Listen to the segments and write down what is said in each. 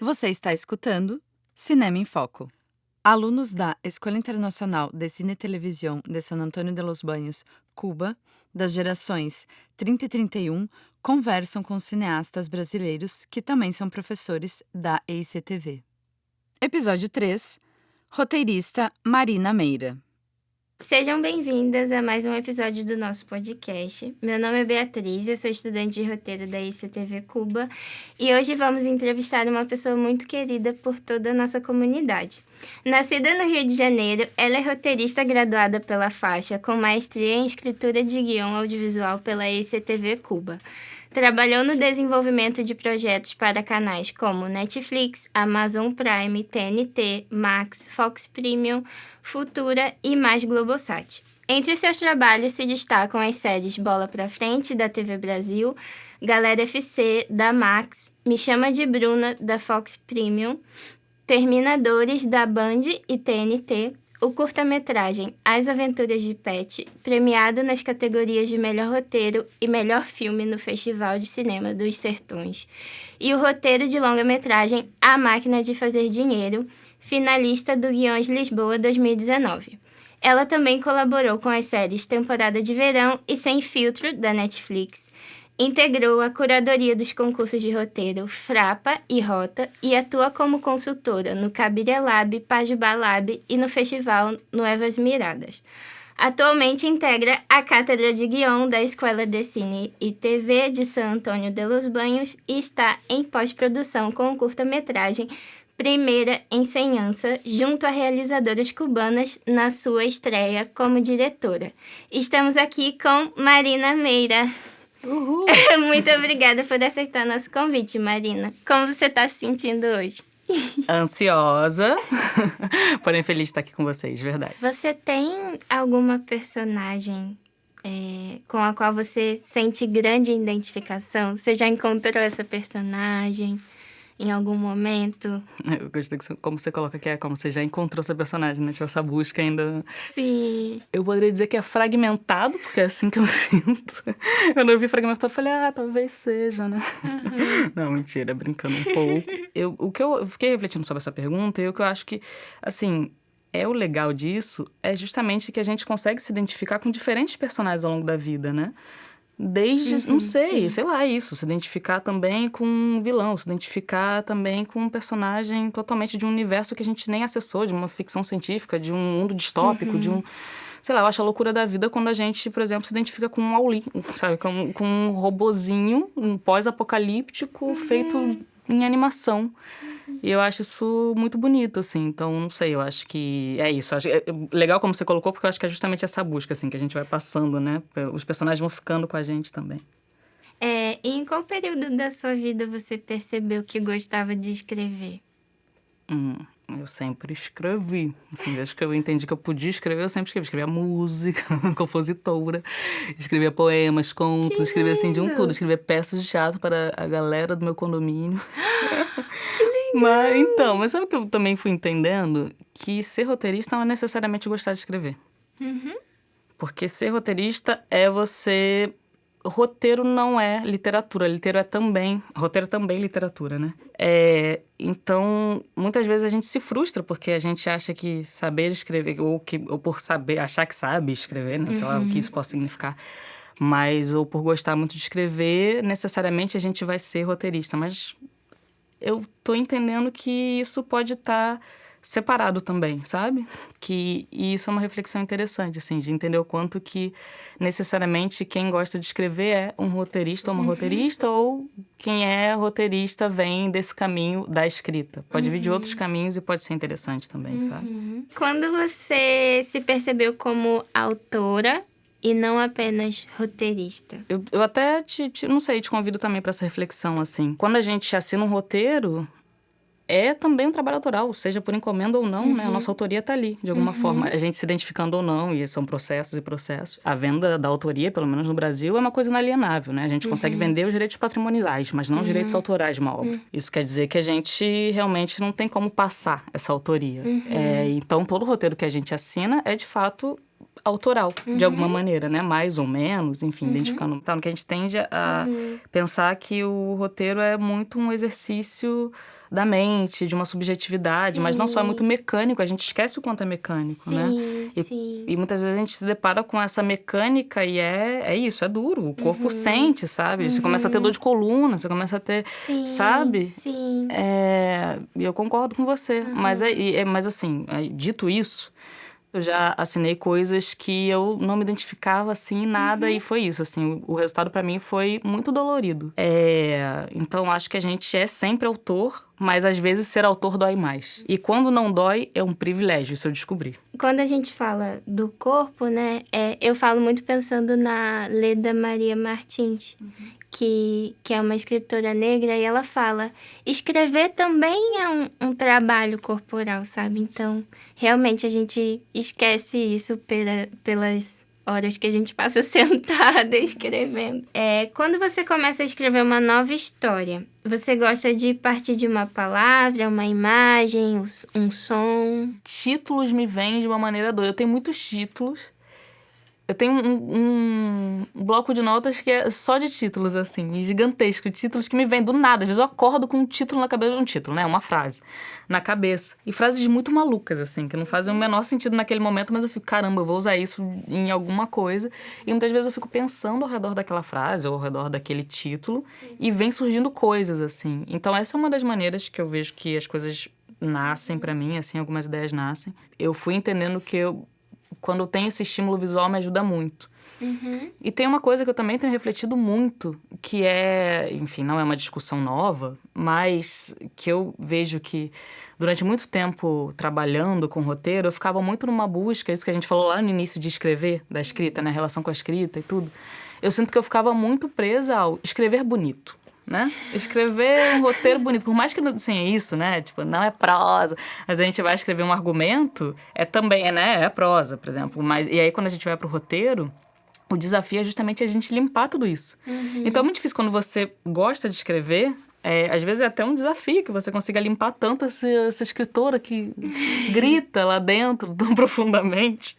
Você está escutando Cinema em Foco. Alunos da Escola Internacional de Cine e Televisão de San Antônio de los Baños, Cuba, das gerações 30 e 31, conversam com cineastas brasileiros que também são professores da EICTV. Episódio 3. Roteirista Marina Meira. Sejam bem-vindas a mais um episódio do nosso podcast. Meu nome é Beatriz, eu sou estudante de roteiro da ICTV Cuba e hoje vamos entrevistar uma pessoa muito querida por toda a nossa comunidade. Nascida no Rio de Janeiro, ela é roteirista graduada pela faixa com maestria em escritura de guião audiovisual pela ICTV Cuba. Trabalhou no desenvolvimento de projetos para canais como Netflix, Amazon Prime, TNT, Max, Fox Premium, Futura e mais Globosat. Entre seus trabalhos se destacam as séries Bola Pra Frente, da TV Brasil, Galera FC, da Max, Me Chama de Bruna, da Fox Premium, Terminadores, da Band e TNT, o curta-metragem As Aventuras de Pet, premiado nas categorias de Melhor Roteiro e Melhor Filme no Festival de Cinema dos Sertões, e o roteiro de longa-metragem A Máquina de Fazer Dinheiro, finalista do Guiões Lisboa 2019. Ela também colaborou com as séries Temporada de Verão e Sem Filtro, da Netflix. Integrou a curadoria dos concursos de roteiro Frapa e Rota e atua como consultora no Cabiria Lab, Pajubá Lab e no Festival Nuevas Miradas. Atualmente integra a Cátedra de Guião da Escola de Cine e TV de San Antônio de los Baños e está em pós-produção com o curta-metragem Primeira Ensenhança, junto a realizadoras cubanas na sua estreia como diretora. Estamos aqui com Marina Meira. Uhul! Muito obrigada por aceitar nosso convite, Marina. Como você está se sentindo hoje? Ansiosa, porém feliz de estar aqui com vocês, verdade. Você tem alguma personagem com a qual você sente grande identificação? Você já encontrou essa personagem em algum momento? Eu gostei que como você coloca que é como você já encontrou seu personagem, né? Tipo, essa busca ainda... Sim. Eu poderia dizer que é fragmentado, porque é assim que eu sinto. Quando eu vi fragmentado, eu falei, talvez seja, né? Uhum. Não, mentira, brincando um pouco. Eu fiquei refletindo sobre essa pergunta e o que eu acho que, assim... o legal disso é justamente que a gente consegue se identificar com diferentes personagens ao longo da vida, né? Desde, não sei, sim. sei lá, isso. Se identificar também com um vilão, se identificar também com um personagem totalmente de um universo que a gente nem acessou, de uma ficção científica, de um mundo distópico, de um... Sei lá, eu acho a loucura da vida quando a gente, por exemplo, se identifica com um Wall-E, sabe? Com um robozinho, um pós-apocalíptico feito em animação. E eu acho isso muito bonito, assim. Então, não sei, eu acho que é isso. É legal como você colocou, porque eu acho que é justamente essa busca, assim, que a gente vai passando, né? Os personagens vão ficando com a gente também. E em qual período da sua vida você percebeu que gostava de escrever? Eu sempre escrevi. Assim, desde que eu entendi que eu podia escrever, eu sempre escrevi. Escrevia música, compositora, escrevia poemas, contos, escrevia assim de um tudo. Escrevia peças de teatro para a galera do meu condomínio. Que legal! Mas sabe o que eu também fui entendendo? Que ser roteirista não é necessariamente gostar de escrever. Porque ser roteirista é você... Roteiro não é literatura, roteiro é também literatura, né? Então, muitas vezes a gente se frustra porque a gente acha que saber escrever, ou por saber, achar que sabe escrever, né? Sei lá o que isso possa significar. Mas, ou por gostar muito de escrever, necessariamente a gente vai ser roteirista. Mas eu tô entendendo que isso pode estar separado também, sabe? E isso é uma reflexão interessante, assim, de entender o quanto que necessariamente quem gosta de escrever é um roteirista ou uma roteirista, ou quem é roteirista vem desse caminho da escrita. Pode vir de outros caminhos e pode ser interessante também, sabe? Quando você se percebeu como autora e não apenas roteirista? Eu até não sei, te convido também para essa reflexão, assim. Quando a gente assina um roteiro, é também um trabalho autoral, seja por encomenda ou não, né? A nossa autoria tá ali, de alguma forma. A gente se identificando ou não, e são processos e processos. A venda da autoria, pelo menos no Brasil, é uma coisa inalienável, né? A gente consegue vender os direitos patrimoniais, mas não os direitos autorais de uma obra. Isso quer dizer que a gente realmente não tem como passar essa autoria. Então, todo roteiro que a gente assina é, de fato, autoral, de alguma maneira, né? Mais ou menos, enfim, identificando. Então, que a gente tende a pensar que o roteiro é muito um exercício da mente, de uma subjetividade, mas não só é muito mecânico, a gente esquece o quanto é mecânico, né? E muitas vezes a gente se depara com essa mecânica e é isso, é duro. O corpo sente, sabe? Você começa a ter dor de coluna, você começa a ter, sabe? Sim. E eu concordo com você. Mas assim, dito isso, eu já assinei coisas que eu não me identificava, assim, em nada. E foi isso, assim. O resultado pra mim foi muito dolorido. Então, acho que a gente é sempre autor, mas às vezes ser autor dói mais. E quando não dói, é um privilégio, isso eu descobri. Quando a gente fala do corpo, né? Eu falo muito pensando na Leda Maria Martins, que é uma escritora negra, e ela fala: escrever também é um trabalho corporal, sabe? Então, realmente, a gente esquece isso pelas horas que a gente passa sentada escrevendo. Quando você começa a escrever uma nova história, você gosta de partir de uma palavra, uma imagem, um som? Títulos me vêm de uma maneira doida. Eu tenho muitos títulos. Eu tenho um bloco de notas que é só de títulos, assim, gigantesco. Títulos que me vêm do nada. Às vezes eu acordo com um título na cabeça, um título, né? Uma frase na cabeça. E frases muito malucas, assim, que não fazem o menor sentido naquele momento, mas eu fico, caramba, eu vou usar isso em alguma coisa. E muitas vezes eu fico pensando ao redor daquela frase ou ao redor daquele título e vem surgindo coisas, assim. Então essa é uma das maneiras que eu vejo que as coisas nascem pra mim, assim, algumas ideias nascem. Eu fui entendendo que quando eu tenho esse estímulo visual, me ajuda muito. E tem uma coisa que eu também tenho refletido muito, que enfim, não é uma discussão nova, mas que eu vejo que durante muito tempo trabalhando com roteiro, eu ficava muito numa busca, isso que a gente falou lá no início de escrever, da escrita, né, relação com a escrita e tudo. Eu sinto que eu ficava muito presa ao escrever bonito. Né? Escrever um roteiro bonito, por mais que não assim, é isso, né? Tipo, não é prosa, mas a gente vai escrever um argumento, também, né? É prosa, por exemplo. E aí, quando a gente vai pro roteiro, o desafio é justamente a gente limpar tudo isso. Então, é muito difícil quando você gosta de escrever. Às vezes é até um desafio que você consiga limpar tanto essa escritora que grita lá dentro tão profundamente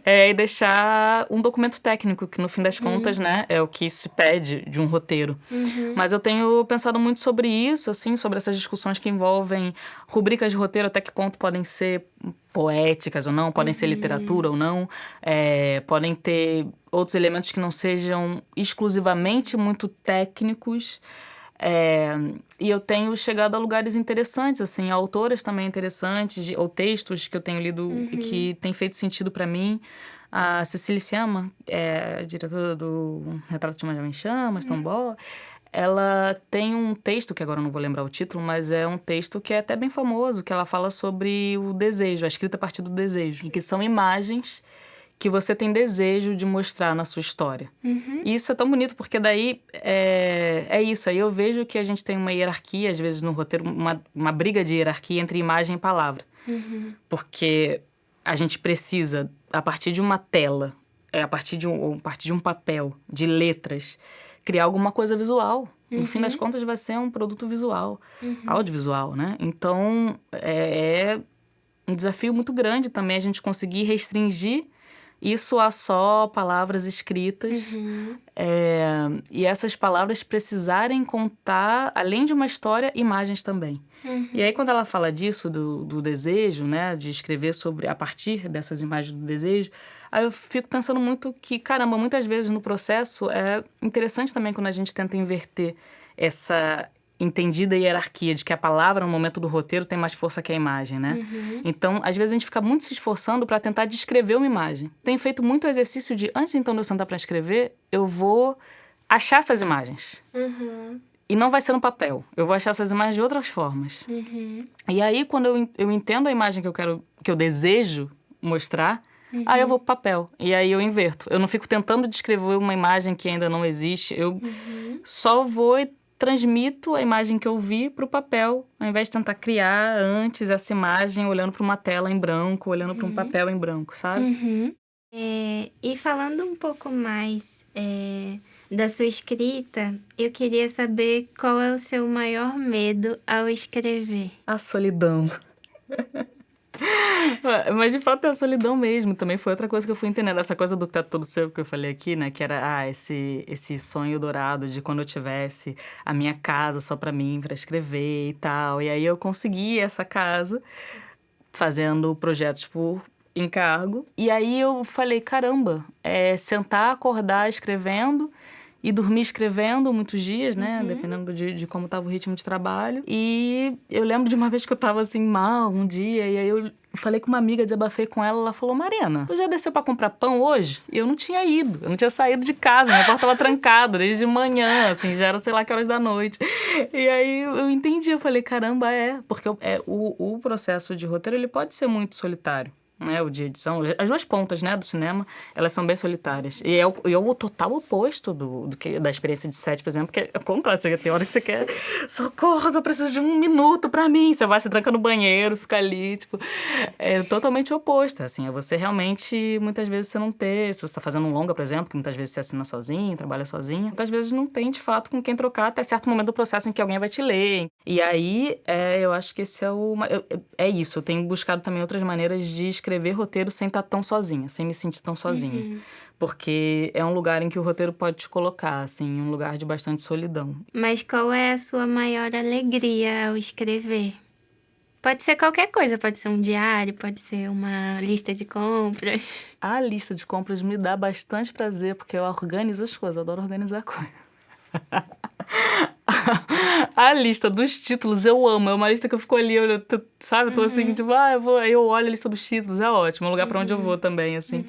e deixar um documento técnico, que no fim das contas, né, é o que se pede de um roteiro. Mas eu tenho pensado muito sobre isso, assim, sobre essas discussões que envolvem rubricas de roteiro, até que ponto podem ser poéticas ou não, podem ser literatura ou não, podem ter outros elementos que não sejam exclusivamente muito técnicos. E eu tenho chegado a lugares interessantes, assim, autoras também interessantes, ou textos que eu tenho lido que têm feito sentido para mim. A Cecília Sciamma, a diretora do Retrato de uma Jovem Chamas, Tombó, ela tem um texto, que agora eu não vou lembrar o título, mas é um texto que é até bem famoso, que ela fala sobre o desejo, a escrita a partir do desejo, e que são imagens que você tem desejo de mostrar na sua história. E isso é tão bonito, porque daí é isso. Aí eu vejo que a gente tem uma hierarquia, às vezes no roteiro, uma briga de hierarquia entre imagem e palavra. Porque a gente precisa, a partir de uma tela, a partir de um papel, de letras, criar alguma coisa visual. No fim das contas, vai ser um produto visual, audiovisual, né? Então, é um desafio muito grande também a gente conseguir restringir isso a só palavras escritas. E essas palavras precisarem contar, além de uma história, imagens também. E aí, quando ela fala disso, do desejo, né, de escrever a partir dessas imagens do desejo, aí eu fico pensando muito que, caramba, muitas vezes no processo é interessante também quando a gente tenta inverter essa entendida hierarquia de que a palavra, no momento do roteiro, tem mais força que a imagem, né? Então, às vezes, a gente fica muito se esforçando para tentar descrever uma imagem. Tenho feito muito exercício de, antes então de eu sentar para escrever, eu vou achar essas imagens. E não vai ser no papel. Eu vou achar essas imagens de outras formas. E aí, quando eu entendo a imagem que eu desejo mostrar, aí eu vou pro papel. E aí eu inverto. Eu não fico tentando descrever uma imagem que ainda não existe. Eu só vou e transmito a imagem que eu vi para o papel, ao invés de tentar criar antes essa imagem olhando para uma tela em branco, olhando para um papel em branco, sabe? E falando um pouco mais da sua escrita, eu queria saber qual é o seu maior medo ao escrever. A solidão. Mas, de fato, é a solidão mesmo. Também foi outra coisa que eu fui entendendo. Essa coisa do teto todo seu que eu falei aqui, né? Que era, esse sonho dourado de quando eu tivesse a minha casa só pra mim, pra escrever e tal. E aí eu consegui essa casa fazendo projetos por encargo. E aí eu falei, caramba, sentar, acordar escrevendo e dormir escrevendo muitos dias, né? Dependendo de como estava o ritmo de trabalho. E eu lembro de uma vez que eu estava assim, mal, um dia, e aí eu falei com uma amiga, desabafei com ela, ela falou, Marina, tu já desceu pra comprar pão hoje? E eu não tinha ido, eu não tinha saído de casa, minha porta estava trancada desde manhã, assim, já era sei lá que horas da noite. E aí eu entendi, eu falei, caramba, porque o processo de roteiro, ele pode ser muito solitário. Né, o de edição, as duas pontas, né, do cinema, elas são bem solitárias. E é o total oposto da experiência de set, por exemplo, que é o contrário. Tem hora que você quer, socorro, só preciso de 1 minuto pra mim. Você vai, se tranca no banheiro, fica ali, tipo... É totalmente oposto, assim. É você realmente, muitas vezes, você não ter... Se você tá fazendo um longa, por exemplo, que muitas vezes você assina sozinho, trabalha sozinho, muitas vezes não tem, de fato, com quem trocar até certo momento do processo em que alguém vai te ler. E aí, eu acho que esse é isso. Eu tenho buscado também outras maneiras de escrever roteiro sem estar tão sozinha, sem me sentir tão sozinha. Porque é um lugar em que o roteiro pode te colocar, assim, um lugar de bastante solidão. Mas qual é a sua maior alegria ao escrever? Pode ser qualquer coisa, pode ser um diário, pode ser uma lista de compras. A lista de compras me dá bastante prazer, porque eu organizo as coisas, eu adoro organizar coisas. A lista dos títulos eu amo, é uma lista que eu fico ali, sabe? Eu tô assim, tipo, eu olho a lista dos títulos, é ótimo, é um lugar pra onde eu vou também, assim.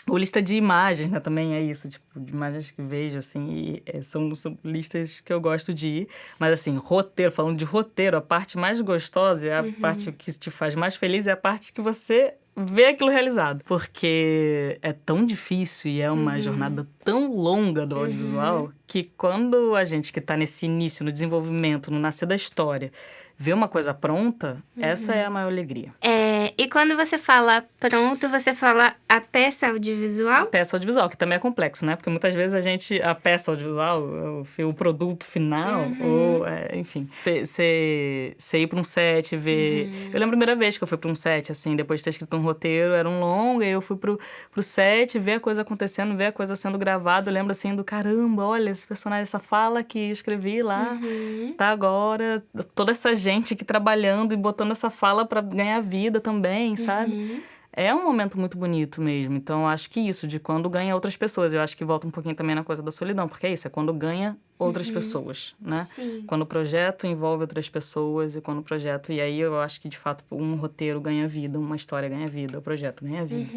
Ou lista de imagens, né? Também é isso, tipo, de imagens que vejo, assim, e são listas que eu gosto de ir. Mas, assim, roteiro, falando de roteiro, a parte mais gostosa, a parte que te faz mais feliz é a parte que você vê aquilo realizado. Porque é tão difícil e é uma jornada tão longa do audiovisual que quando a gente que tá nesse início, no desenvolvimento, no nascer da história, vê uma coisa pronta, essa é a maior alegria. E quando você fala pronto, você fala a peça audiovisual? A peça audiovisual, que também é complexo, né? Porque muitas vezes a peça audiovisual, o produto final, ou, enfim, você ir pra um set, ver... Eu lembro a primeira vez que eu fui pra um set, assim, depois de ter escrito um roteiro, era um longa, e eu fui pro set, ver a coisa acontecendo, ver a coisa sendo gravada. Eu lembro, assim, do caramba, olha, esse personagem, essa fala que eu escrevi lá, tá agora, toda essa gente aqui trabalhando e botando essa fala pra ganhar vida também, sabe? É um momento muito bonito mesmo. Então, eu acho que isso, de quando ganha outras pessoas. Eu acho que volta um pouquinho também na coisa da solidão, porque é isso, é quando ganha outras pessoas, né? Sim. Quando o projeto envolve outras pessoas e quando o projeto... E aí, eu acho que, de fato, um roteiro ganha vida, uma história ganha vida, o projeto ganha vida.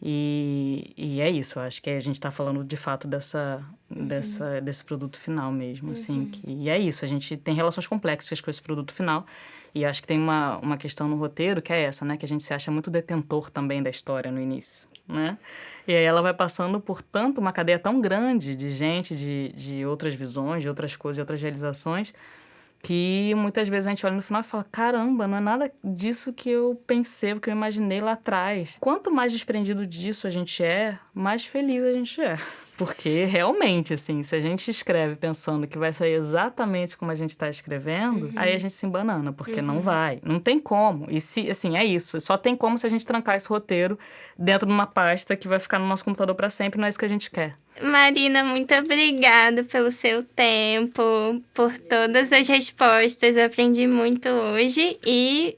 E é isso, eu acho que a gente tá falando, de fato, desse produto final mesmo, assim. E é isso, a gente tem relações complexas com esse produto final. E acho que tem uma questão no roteiro que é essa, né? Que a gente se acha muito detentor também da história no início, né? E aí ela vai passando por tanto uma cadeia tão grande de gente, de outras visões, de outras coisas, de outras realizações, que muitas vezes a gente olha no final e fala, caramba, não é nada disso que eu pensei, que eu imaginei lá atrás. Quanto mais desprendido disso a gente é, mais feliz a gente é. Porque, realmente, assim, se a gente escreve pensando que vai sair exatamente como a gente está escrevendo, aí a gente se embanana, porque não vai. Não tem como. E, assim, é isso. Só tem como se a gente trancar esse roteiro dentro de uma pasta que vai ficar no nosso computador para sempre, não é isso que a gente quer. Marina, muito obrigada pelo seu tempo, por todas as respostas. Eu aprendi muito hoje e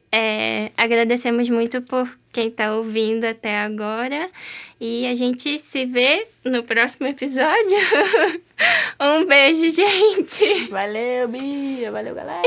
agradecemos muito por quem está ouvindo até agora. E a gente se vê no próximo episódio. Um beijo, gente! Valeu, Bia! Valeu, galera!